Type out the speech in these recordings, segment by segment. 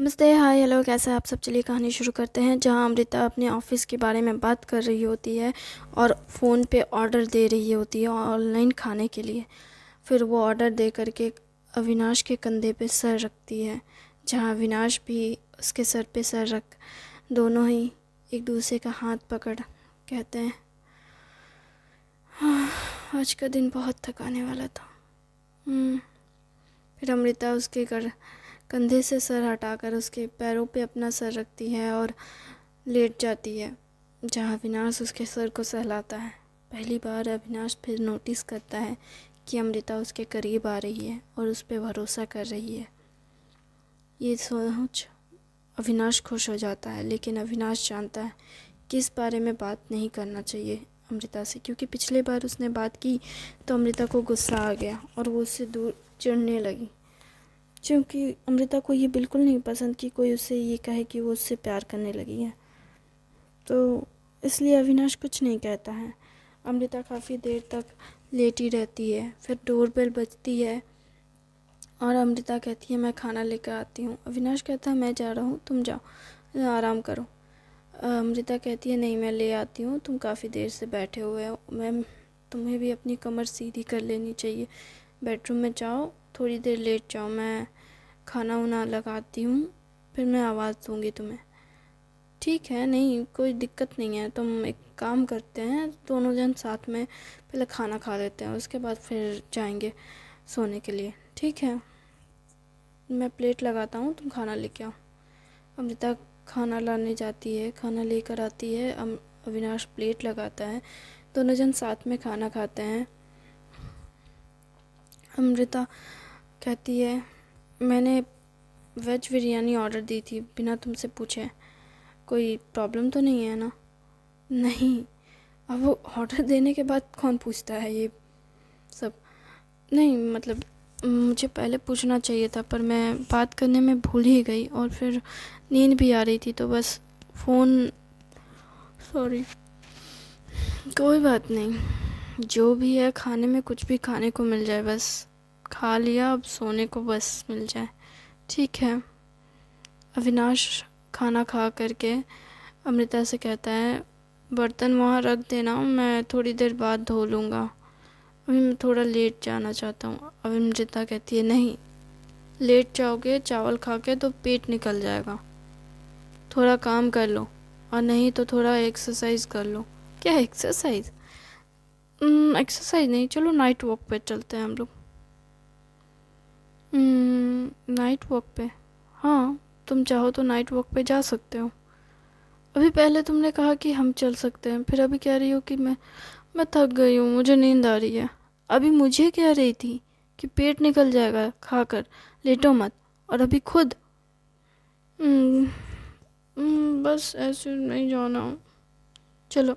नमस्ते, हाय, हेलो, कैसे हैं आप सब। चलिए कहानी शुरू करते हैं। जहां अमृता अपने ऑफिस के बारे में बात कर रही होती है और फ़ोन पे ऑर्डर दे रही होती है ऑनलाइन खाने के लिए। फिर वो ऑर्डर दे करके अविनाश के कंधे पे सर रखती है, जहां अविनाश भी उसके सर पे सर रख दोनों ही एक दूसरे का हाथ पकड़ कहते हैं, "हाँ, आज का दिन बहुत थकाने वाला था।" फिर अमृता उसके कंधे से सर हटाकर उसके पैरों पे अपना सर रखती है और लेट जाती है, जहाँ अविनाश उसके सर को सहलाता है। पहली बार अविनाश फिर नोटिस करता है कि अमृता उसके करीब आ रही है और उस पर भरोसा कर रही है। ये सोच अविनाश खुश हो जाता है, लेकिन अविनाश जानता है कि इस बारे में बात नहीं करना चाहिए अमृता से, क्योंकि पिछले बार उसने बात की तो अमृता को गुस्सा आ गया और वो उससे दूर चिढ़ने लगी, क्योंकि अमृता को ये बिल्कुल नहीं पसंद कि कोई उससे ये कहे कि वो उससे प्यार करने लगी है। तो इसलिए अविनाश कुछ नहीं कहता है। अमृता काफ़ी देर तक लेटी रहती है। फिर डोरबेल बजती है और अमृता कहती है, मैं खाना लेकर आती हूँ। अविनाश कहता है, मैं जा रहा हूँ, तुम जाओ, आराम करो। अमृता कहती है, नहीं, मैं ले आती हूँ, तुम काफ़ी देर से बैठे हुए हो, मैं तुम्हें भी अपनी कमर सीधी कर लेनी चाहिए। बेडरूम में जाओ, थोड़ी देर लेट जाओ, मैं खाना वाना लगाती हूँ, फिर मैं आवाज़ दूँगी तुम्हें। ठीक है, नहीं कोई दिक्कत नहीं है, तुम एक काम करते हैं, दोनों जन साथ में पहले खाना खा लेते हैं, उसके बाद फिर जाएंगे सोने के लिए। ठीक है, मैं प्लेट लगाता हूँ, तुम खाना लेके आओ। अमृता खाना लाने जाती है, खाना लेकर आती है। अविनाश प्लेट लगाता है, दोनों जन साथ में खाना खाते हैं। अमृता कहती है, मैंने वेज बिरयानी ऑर्डर दी थी बिना तुमसे पूछे, कोई प्रॉब्लम तो नहीं है ना? नहीं, अब वो ऑर्डर देने के बाद कौन पूछता है ये सब? नहीं, मतलब मुझे पहले पूछना चाहिए था, पर मैं बात करने में भूल ही गई और फिर नींद भी आ रही थी, तो बस फ़ोन, सॉरी। कोई बात नहीं, जो भी है खाने में कुछ भी खाने को मिल जाए, बस खा लिया, अब सोने को बस मिल जाए। ठीक है। अविनाश खाना खा करके अमृता से कहता है, बर्तन वहाँ रख देना, मैं थोड़ी देर बाद धो लूँगा, अभी मैं थोड़ा लेट जाना चाहता हूँ। अमृता कहती है, नहीं, लेट जाओगे चावल खा के तो पेट निकल जाएगा, थोड़ा काम कर लो, और नहीं तो थोड़ा एक्सरसाइज कर लो। क्या एक्सरसाइज? एक्सरसाइज नहीं, चलो नाइट वॉक पे चलते हैं हम लोग। नाइट वॉक पे? हाँ, तुम चाहो तो नाइट वॉक पे जा सकते हो। अभी पहले तुमने कहा कि हम चल सकते हैं, फिर अभी कह रही हो कि मैं थक गई हूँ, मुझे नींद आ रही है। अभी मुझे कह रही थी कि पेट निकल जाएगा खाकर, लेटो मत, और अभी खुद। हम्म, बस ऐसे नहीं जाना। चलो,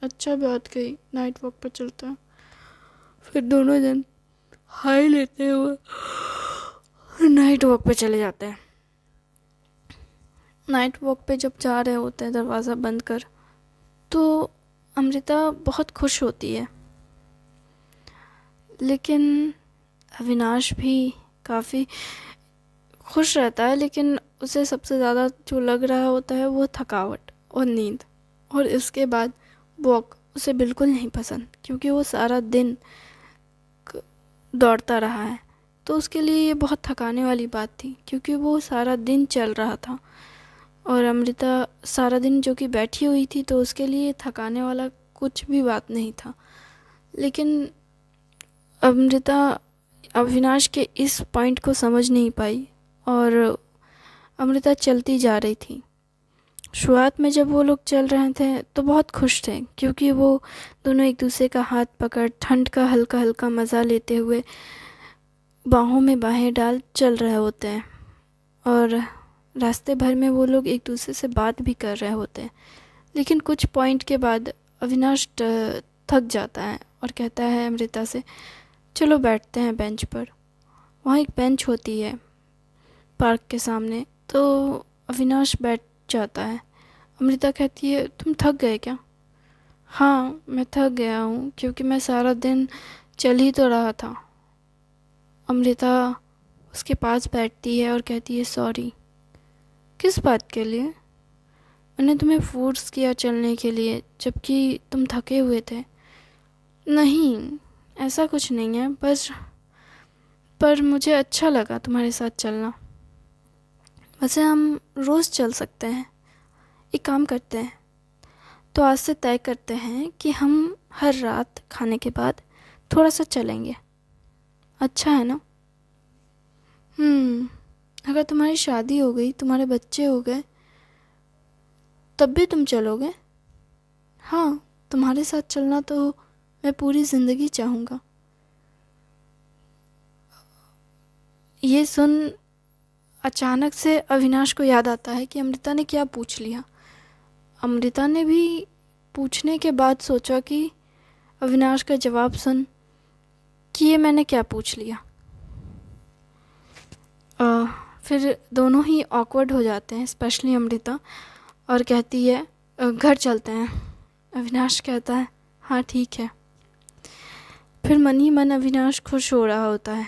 अच्छा बात कही, नाइट वॉक पर चलते हैं। फिर दोनों जन हाई लेते हुए नाइट वॉक पे चले जाते हैं। नाइट वॉक पे जब जा रहे होते हैं दरवाज़ा बंद कर, तो अमृता बहुत खुश होती है, लेकिन अविनाश भी काफ़ी खुश रहता है, लेकिन उसे सबसे ज़्यादा जो लग रहा होता है वो थकावट और नींद, और इसके बाद वॉक उसे बिल्कुल नहीं पसंद, क्योंकि वो सारा दिन दौड़ता रहा है। तो उसके लिए ये बहुत थकाने वाली बात थी, क्योंकि वो सारा दिन चल रहा था, और अमृता सारा दिन जो कि बैठी हुई थी, तो उसके लिए थकाने वाला कुछ भी बात नहीं था। लेकिन अमृता अविनाश के इस पॉइंट को समझ नहीं पाई, और अमृता चलती जा रही थी। शुरुआत में जब वो लोग चल रहे थे तो बहुत खुश थे, क्योंकि वो दोनों एक दूसरे का हाथ पकड़ ठंड का हल्का हल्का मज़ा लेते हुए बाहों में बाहें डाल चल रहे होते हैं, और रास्ते भर में वो लोग एक दूसरे से बात भी कर रहे होते हैं। लेकिन कुछ पॉइंट के बाद अविनाश थक जाता है और कहता है अमृता से, चलो बैठते हैं बेंच पर। वहाँ एक बेंच होती है पार्क के सामने, तो अविनाश बैठ जाता है। अमृता कहती है, तुम थक गए क्या? हाँ, मैं थक गया हूँ, क्योंकि मैं सारा दिन चल ही तो रहा था। अमृता उसके पास बैठती है और कहती है, सॉरी, किस बात के लिए? मैंने तुम्हें फोर्स किया चलने के लिए जबकि तुम थके हुए थे। नहीं, ऐसा कुछ नहीं है, बस पर मुझे अच्छा लगा तुम्हारे साथ चलना। वैसे हम रोज़ चल सकते हैं। एक काम करते हैं, तो आज से तय करते हैं कि हम हर रात खाने के बाद थोड़ा सा चलेंगे। अच्छा है ना? अगर तुम्हारी शादी हो गई, तुम्हारे बच्चे हो गए, तब भी तुम चलोगे? हाँ, तुम्हारे साथ चलना तो मैं पूरी ज़िंदगी चाहूँगा। ये सुन अचानक से अविनाश को याद आता है कि अमृता ने क्या पूछ लिया। अमृता ने भी पूछने के बाद सोचा कि अविनाश का जवाब सुन कि ये मैंने क्या पूछ लिया। फिर दोनों ही ऑकवर्ड हो जाते हैं, स्पेशली अमृता, और कहती है घर चलते हैं। अविनाश कहता है हाँ ठीक है। फिर मन ही मन अविनाश खुश हो रहा होता है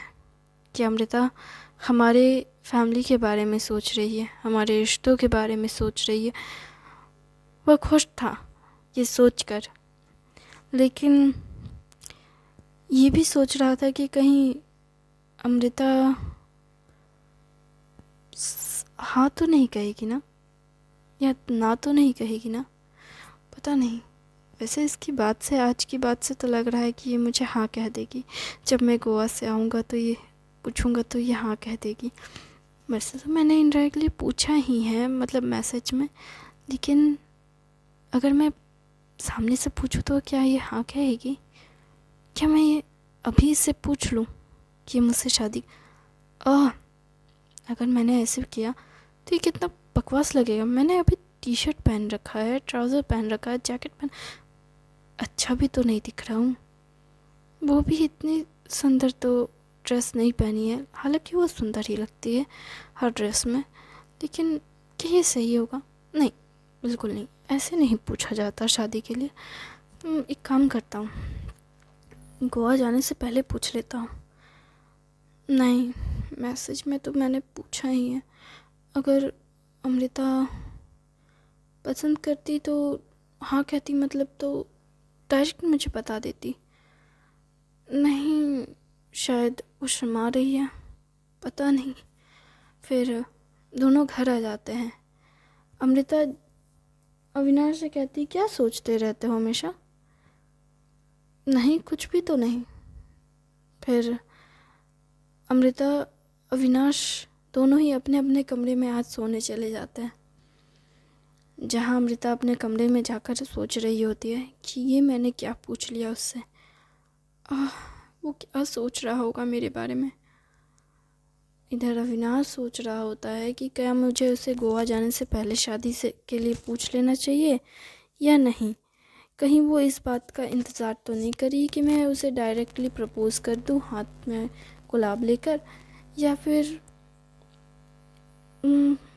कि अमृता हमारे फैमिली के बारे में सोच रही है, हमारे रिश्तों के बारे में सोच रही है। वह खुश था ये सोचकर, लेकिन ये भी सोच रहा था कि कहीं अमृता हाँ तो नहीं कहेगी ना, या ना तो नहीं कहेगी ना, पता नहीं। वैसे इसकी बात से, आज की बात से तो लग रहा है कि ये मुझे हाँ कह देगी। जब मैं गोवा से आऊँगा तो ये पूछूँगा तो ये हाँ कह देगी। वैसे तो मैंने इनडायरेक्टली पूछा ही है, मतलब मैसेज में, लेकिन अगर मैं सामने से पूछूँ तो क्या ये हाँ कहेगी? क्या मैं ये अभी इससे पूछ लूँ कि मुझसे शादी अगर मैंने ऐसे किया तो ये कितना बकवास लगेगा। मैंने अभी टी शर्ट पहन रखा है, ट्राउज़र पहन रखा है, जैकेट पहन, अच्छा भी तो नहीं दिख रहा हूँ। वो भी इतनी सुंदर तो ड्रेस नहीं पहनी है, हालांकि वो सुंदर ही लगती है हर ड्रेस में, लेकिन क्या ये सही होगा? नहीं, बिल्कुल नहीं, ऐसे नहीं पूछा जाता शादी के लिए। एक काम करता हूँ, गोवा जाने से पहले पूछ लेता हूँ। नहीं, मैसेज में तो मैंने पूछा ही है। अगर अमृता पसंद करती तो हाँ कहती, मतलब तो डायरेक्ट मुझे बता देती। नहीं, शायद वो शर्मा रही है, पता नहीं। फिर दोनों घर आ जाते हैं। अमृता अविनाश से कहती क्या सोचते रहते हो हमेशा? नहीं, कुछ भी तो नहीं। फिर अमृता अविनाश दोनों ही अपने अपने कमरे में आज सोने चले जाते हैं, जहाँ अमृता अपने कमरे में जाकर सोच रही होती है कि ये मैंने क्या पूछ लिया उससे। वो क्या सोच रहा होगा मेरे बारे में। इधर अविनाश सोच रहा होता है कि क्या मुझे उसे गोवा जाने से पहले शादी से के लिए पूछ लेना चाहिए या नहीं। कहीं वो इस बात का इंतज़ार तो नहीं करी कि मैं उसे डायरेक्टली प्रपोज़ कर दूँ हाथ में गुलाब लेकर, या फिर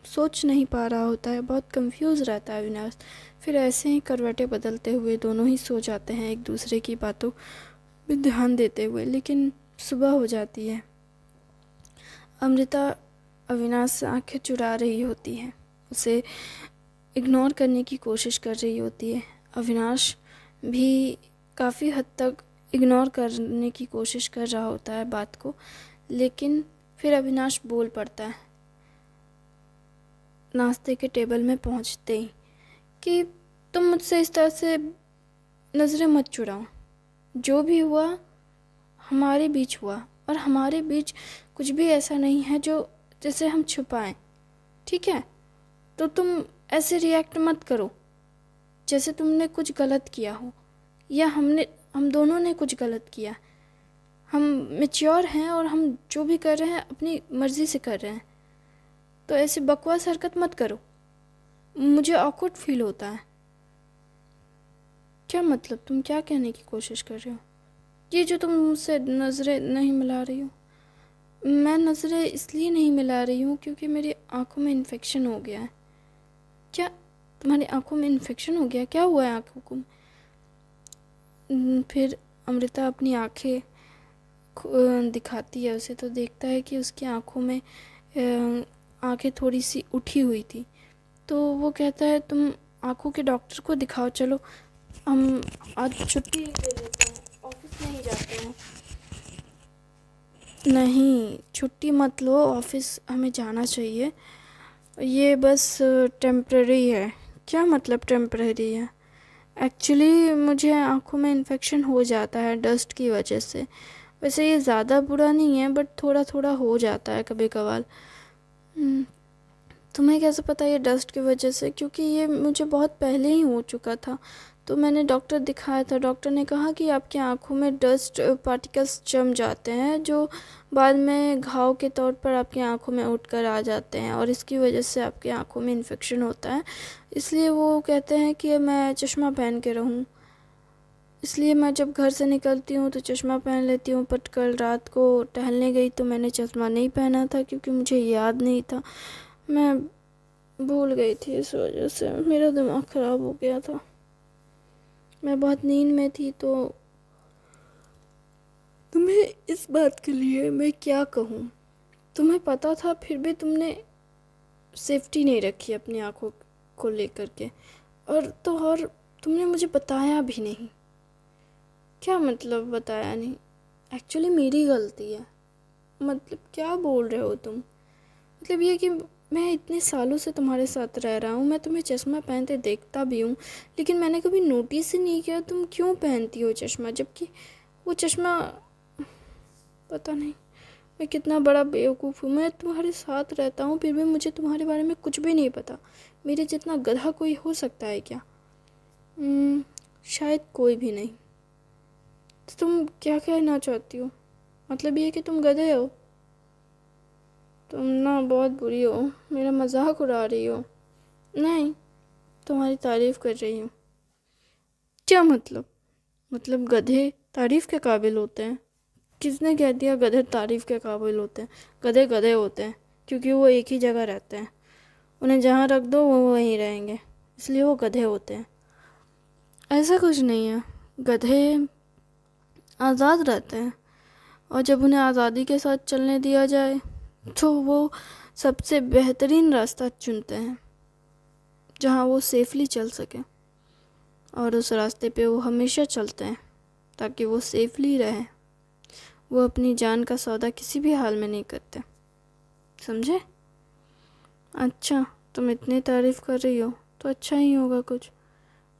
सोच नहीं पा रहा होता है, बहुत कंफ्यूज रहता है अविनाश। फिर ऐसे ही करवटें बदलते हुए दोनों ही सो जाते हैं, एक दूसरे की बातों में ध्यान देते हुए। लेकिन सुबह हो जाती है। अमृता अविनाश से आंखें चुरा रही होती है, उसे इग्नोर करने की कोशिश कर रही होती है। अविनाश भी काफ़ी हद तक इग्नोर करने की कोशिश कर रहा होता है बात को, लेकिन फिर अविनाश बोल पड़ता है नाश्ते के टेबल में पहुंचते ही कि तुम मुझसे इस तरह से नज़रें मत चुराओ। जो भी हुआ हमारे बीच हुआ, और हमारे बीच कुछ भी ऐसा नहीं है जो जैसे हम छुपाएं, ठीक है? तो तुम ऐसे रिएक्ट मत करो जैसे तुमने कुछ गलत किया हो, या हम दोनों ने कुछ गलत किया। हम मैच्योर हैं और हम जो भी कर रहे हैं अपनी मर्ज़ी से कर रहे हैं, तो ऐसी बकवास हरकत मत करो, मुझे ऑकवर्ड फील होता है। क्या मतलब, तुम क्या कहने की कोशिश कर रहे हो? ये जो तुम मुझसे नज़रें नहीं मिला रही हो, मैं नज़रें इसलिए नहीं मिला रही हूँ क्योंकि मेरी आंखों में इन्फेक्शन हो गया है। क्या तुम्हारी आंखों में इन्फेक्शन हो गया? क्या हुआ है आंखों को? फिर अमृता अपनी आंखें दिखाती है उसे, तो देखता है कि उसकी आंखों में आंखें थोड़ी सी उठी हुई थी। तो वो कहता है तुम आंखों के डॉक्टर को दिखाओ, चलो हम आज छुट्टी ले लेते हैं, ऑफिस नहीं जाते हैं। नहीं, छुट्टी मत लो, ऑफिस हमें जाना चाहिए। ये बस टेम्पररी है। क्या मतलब टेम्पररी है? एक्चुअली मुझे आँखों में इन्फेक्शन हो जाता है डस्ट की वजह से। वैसे ये ज़्यादा बुरा नहीं है, बट थोड़ा थोड़ा हो जाता है कभी कभार। तुम्हें कैसे पता ये डस्ट की वजह से? क्योंकि ये मुझे बहुत पहले ही हो चुका था, तो मैंने डॉक्टर दिखाया था। डॉक्टर ने कहा कि आपकी आंखों में डस्ट पार्टिकल्स जम जाते हैं, जो बाद में घाव के तौर पर आपकी आंखों में उठकर आ जाते हैं, और इसकी वजह से आपकी आंखों में इन्फेक्शन होता है। इसलिए वो कहते हैं कि मैं चश्मा पहन के रहूं। इसलिए मैं जब घर से निकलती हूँ तो चश्मा पहन लेती हूँ। बट कल रात को टहलने गई तो मैंने चश्मा नहीं पहना था, क्योंकि मुझे याद नहीं था। मैं भूल गई थी, इस वजह से मेरा दिमाग ख़राब हो गया था। मैं बहुत नींद में थी। तो तुम्हें इस बात के लिए मैं क्या कहूँ? तुम्हें पता था फिर भी तुमने सेफ्टी नहीं रखी अपनी आँखों को लेकर के। और तुमने मुझे बताया भी नहीं। क्या मतलब बताया नहीं? एक्चुअली मेरी गलती है। मतलब क्या बोल रहे हो तुम? मतलब ये कि मैं इतने सालों से तुम्हारे साथ रह रहा हूँ, मैं तुम्हें चश्मा पहनते देखता भी हूँ, लेकिन मैंने कभी नोटिस ही नहीं किया तुम क्यों पहनती हो चश्मा, जबकि वो चश्मा, पता नहीं मैं कितना बड़ा बेवकूफ़ हूँ। मैं तुम्हारे साथ रहता हूँ फिर भी मुझे तुम्हारे बारे में कुछ भी नहीं पता। मेरे जितना गधा कोई हो सकता है क्या? शायद कोई भी नहीं। तो तुम क्या कहना चाहती हो? मतलब ये कि तुम गधे हो? तुम ना बहुत बुरी हो, मेरा मजाक उड़ा रही हो। नहीं, तुम्हारी तारीफ़ कर रही हूँ। क्या मतलब? मतलब गधे तारीफ़ के काबिल होते हैं? किसने कह दिया गधे तारीफ़ के काबिल होते हैं? गधे गधे होते हैं क्योंकि वो एक ही जगह रहते हैं। उन्हें जहाँ रख दो वो वहीं रहेंगे, इसलिए वो गधे होते हैं। ऐसा कुछ नहीं है। गधे आज़ाद रहते हैं, और जब उन्हें आज़ादी के साथ चलने दिया जाए तो वो सबसे बेहतरीन रास्ता चुनते हैं जहाँ वो सेफली चल सके, और उस रास्ते पे वो हमेशा चलते हैं ताकि वो सेफली रहे। वो अपनी जान का सौदा किसी भी हाल में नहीं करते, समझे? अच्छा, तुम इतनी तारीफ़ कर रही हो तो अच्छा ही होगा कुछ।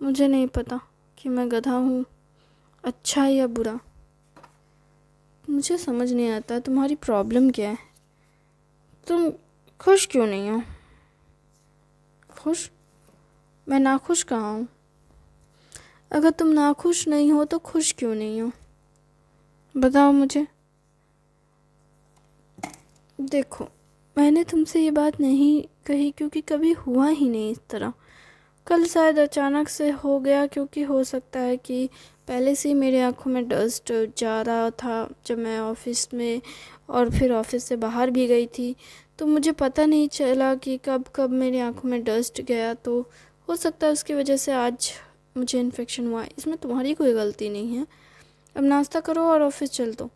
मुझे नहीं पता कि मैं गधा हूँ, अच्छा या बुरा। मुझे समझ नहीं आता तुम्हारी प्रॉब्लम क्या है। तुम खुश क्यों नहीं हो? खुश? मैं नाखुश कहाँ हूँ? अगर तुम नाखुश नहीं हो तो खुश क्यों नहीं हो? बताओ मुझे। देखो, मैंने तुमसे ये बात नहीं कही क्योंकि कभी हुआ ही नहीं इस तरह। कल शायद अचानक से हो गया, क्योंकि हो सकता है कि पहले से ही मेरे आँखों में डस्ट जा रहा था जब मैं ऑफिस में, और फिर ऑफिस से बाहर भी गई थी, तो मुझे पता नहीं चला कि कब कब मेरी आँखों में डस्ट गया। तो हो सकता है उसकी वजह से आज मुझे इन्फेक्शन हुआ। इसमें तुम्हारी कोई गलती नहीं है। अब नाश्ता करो और ऑफिस चल दो।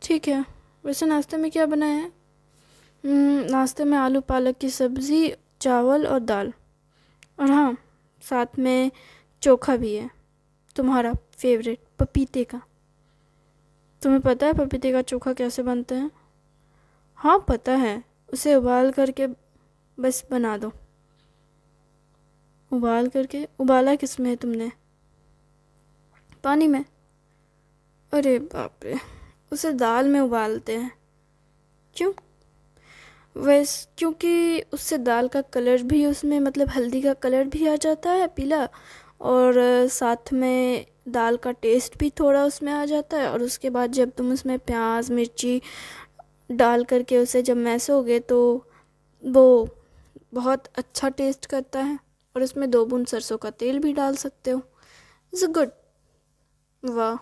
ठीक है। वैसे नाश्ते में क्या बनाया है? नाश्ते में आलू पालक की सब्ज़ी, चावल और दाल, और हाँ, साथ में चोखा भी है, तुम्हारा फेवरेट पपीते का। तुम्हें पता है पपीते का चोखा कैसे बनता है? हाँ पता है, उसे उबाल करके बस बना दो। उबाल करके? उबाला किस में है तुमने? पानी में? अरे बाप रे, उसे दाल में उबालते हैं। क्यों? क्योंकि उससे दाल का कलर भी उसमें, मतलब हल्दी का कलर भी आ जाता है पीला, और साथ में दाल का टेस्ट भी थोड़ा उसमें आ जाता है। और उसके बाद जब तुम उसमें प्याज मिर्ची डाल करके उसे जब मैसोगे तो वो बहुत अच्छा टेस्ट करता है। और उसमें 2 बूंद सरसों का तेल भी डाल सकते हो। It's good. वाह,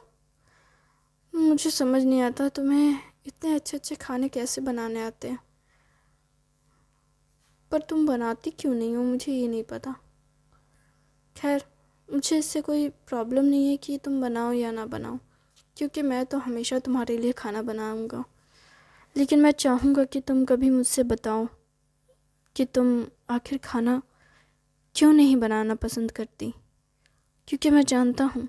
मुझे समझ नहीं आता तुम्हें इतने अच्छे अच्छे खाने कैसे बनाने आते हैं। पर तुम बनाती क्यों नहीं हो मुझे ये नहीं पता। खैर, मुझे इससे कोई प्रॉब्लम नहीं है कि तुम बनाओ या ना बनाओ, क्योंकि मैं तो हमेशा तुम्हारे लिए खाना बनाऊंगा। लेकिन मैं चाहूँगा कि तुम कभी मुझसे बताओ कि तुम आखिर खाना क्यों नहीं बनाना पसंद करती। क्योंकि मैं जानता हूँ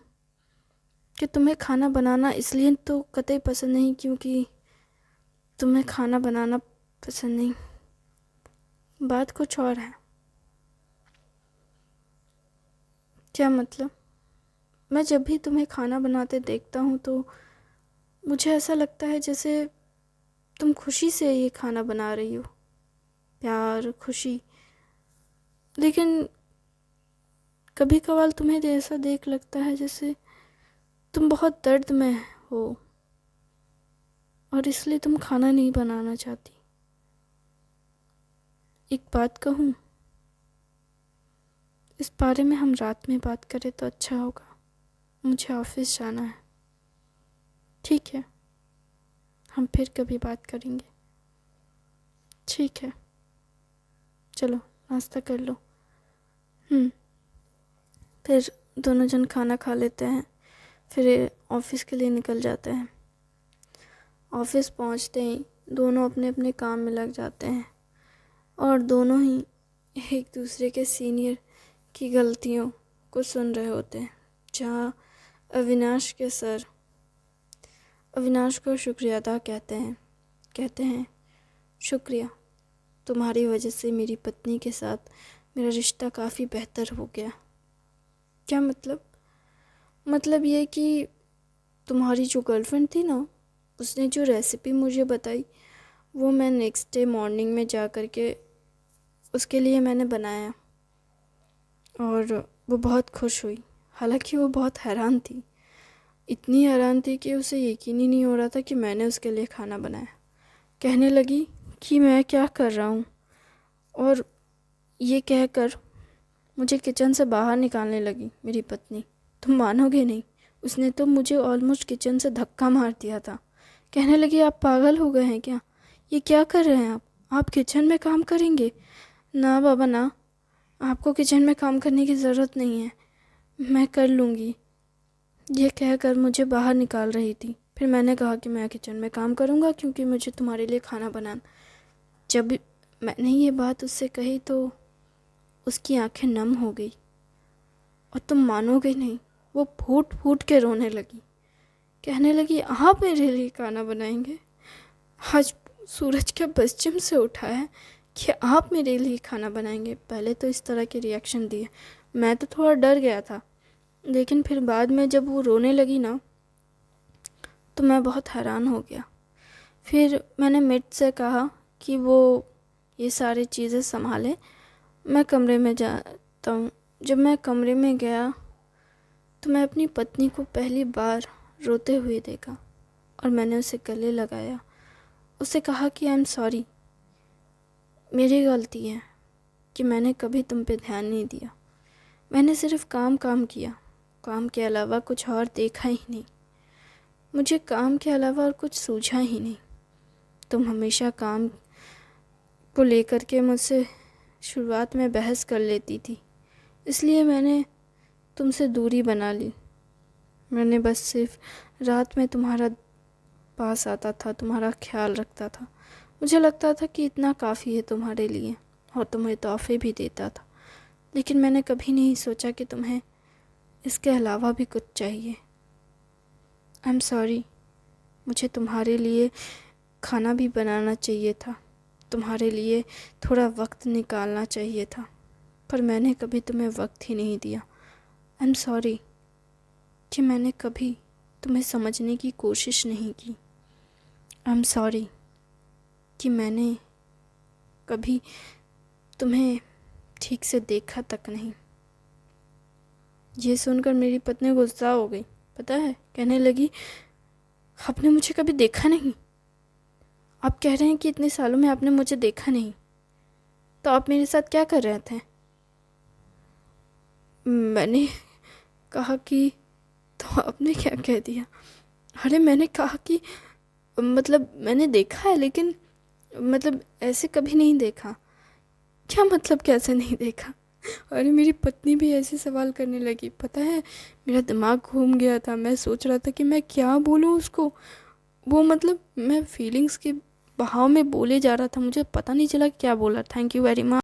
कि तुम्हें खाना बनाना इसलिए तो कतई पसंद नहीं क्योंकि तुम्हें खाना बनाना पसंद नहीं, बात कुछ और है। क्या मतलब? मैं जब भी तुम्हें खाना बनाते देखता हूँ तो मुझे ऐसा लगता है जैसे तुम खुशी से ये खाना बना रही हो, प्यार, खुशी। लेकिन कभी कभार तुम्हें ऐसा देख लगता है जैसे तुम बहुत दर्द में हो और इसलिए तुम खाना नहीं बनाना चाहती। एक बात कहूँ, इस बारे में हम रात में बात करें तो अच्छा होगा। मुझे ऑफिस जाना है। ठीक है, हम फिर कभी बात करेंगे। ठीक है, चलो नाश्ता कर लो। फिर दोनों जन खाना खा लेते हैं, फिर ऑफिस के लिए निकल जाते हैं। ऑफिस पहुंचते ही दोनों अपने अपने काम में लग जाते हैं और दोनों ही एक दूसरे के सीनियर की गलतियों को सुन रहे होते हैं। जहाँ अविनाश के सर अविनाश को शुक्रिया अदा कहते हैं शुक्रिया, तुम्हारी वजह से मेरी पत्नी के साथ मेरा रिश्ता काफ़ी बेहतर हो गया। क्या मतलब? मतलब ये कि तुम्हारी जो गर्लफ्रेंड थी ना, उसने जो रेसिपी मुझे बताई वो मैं नेक्स्ट डे मॉर्निंग में जा कर के उसके लिए मैंने बनाया और वो बहुत खुश हुई। हालांकि वो बहुत हैरान थी, इतनी हैरान थी कि उसे यकीन ही नहीं हो रहा था कि मैंने उसके लिए खाना बनाया। कहने लगी कि मैं क्या कर रहा हूँ, और ये कहकर मुझे किचन से बाहर निकालने लगी मेरी पत्नी। तुम मानोगे नहीं, उसने तो मुझे ऑलमोस्ट किचन से धक्का मार दिया था। कहने लगी आप पागल हो गए हैं क्या? ये क्या कर रहे हैं आप किचन में काम करेंगे? ना बाबा ना, आपको किचन में काम करने की ज़रूरत नहीं है, मैं कर लूँगी। ये कहकर मुझे बाहर निकाल रही थी। फिर मैंने कहा कि मैं किचन में काम करूँगा क्योंकि मुझे तुम्हारे लिए खाना बनाना। जब मैंने ये बात उससे कही तो उसकी आंखें नम हो गई और तुम मानोगे नहीं, वो फूट फूट के रोने लगी। कहने लगी आप मेरे लिए खाना बनाएंगे? आज सूरज क्या पश्चिम से उठा है कि आप मेरे लिए खाना बनाएंगे? पहले तो इस तरह के रिएक्शन दिए, मैं तो थोड़ा डर गया था, लेकिन फिर बाद में जब वो रोने लगी ना तो मैं बहुत हैरान हो गया। फिर मैंने मिट से कहा कि वो ये सारी चीज़ें संभाले, मैं कमरे में जाता हूँ। जब मैं कमरे में गया तो मैं अपनी पत्नी को पहली बार रोते हुए देखा और मैंने उसे गले लगाया। उसे कहा कि आई एम सॉरी, मेरी गलती है कि मैंने कभी तुम पे ध्यान नहीं दिया। मैंने सिर्फ काम किया, काम के अलावा कुछ और देखा ही नहीं। मुझे काम के अलावा और कुछ सूझा ही नहीं। तुम हमेशा काम को लेकर के मुझसे शुरुआत में बहस कर लेती थी, इसलिए मैंने तुमसे दूरी बना ली। मैंने बस सिर्फ रात में तुम्हारा पास आता था, तुम्हारा ख्याल रखता था। मुझे लगता था कि इतना काफ़ी है तुम्हारे लिए, और तुम्हें तोहफे भी देता था। लेकिन मैंने कभी नहीं सोचा कि तुम्हें इसके अलावा भी कुछ चाहिए। आई एम सॉरी, मुझे तुम्हारे लिए खाना भी बनाना चाहिए था, तुम्हारे लिए थोड़ा वक्त निकालना चाहिए था, पर मैंने कभी तुम्हें वक्त ही नहीं दिया। आई एम सॉरी कि मैंने कभी तुम्हें समझने की कोशिश नहीं की। आई एम सॉरी कि मैंने कभी तुम्हें ठीक से देखा तक नहीं। ये सुनकर मेरी पत्नी गुस्सा हो गई। पता है, कहने लगी आपने मुझे कभी देखा नहीं? आप कह रहे हैं कि इतने सालों में आपने मुझे देखा नहीं, तो आप मेरे साथ क्या कर रहे थे? मैंने कहा कि तो आपने क्या कह दिया? अरे मैंने कहा कि मतलब मैंने देखा है, लेकिन मतलब ऐसे कभी नहीं देखा। क्या मतलब कैसे नहीं देखा? अरे मेरी पत्नी भी ऐसे सवाल करने लगी। पता है, मेरा दिमाग घूम गया था। मैं सोच रहा था कि मैं क्या बोलूँ उसको। वो मतलब मैं फीलिंग्स की बहाव में बोले जा रहा था, मुझे पता नहीं चला कि क्या बोला। Thank you very much.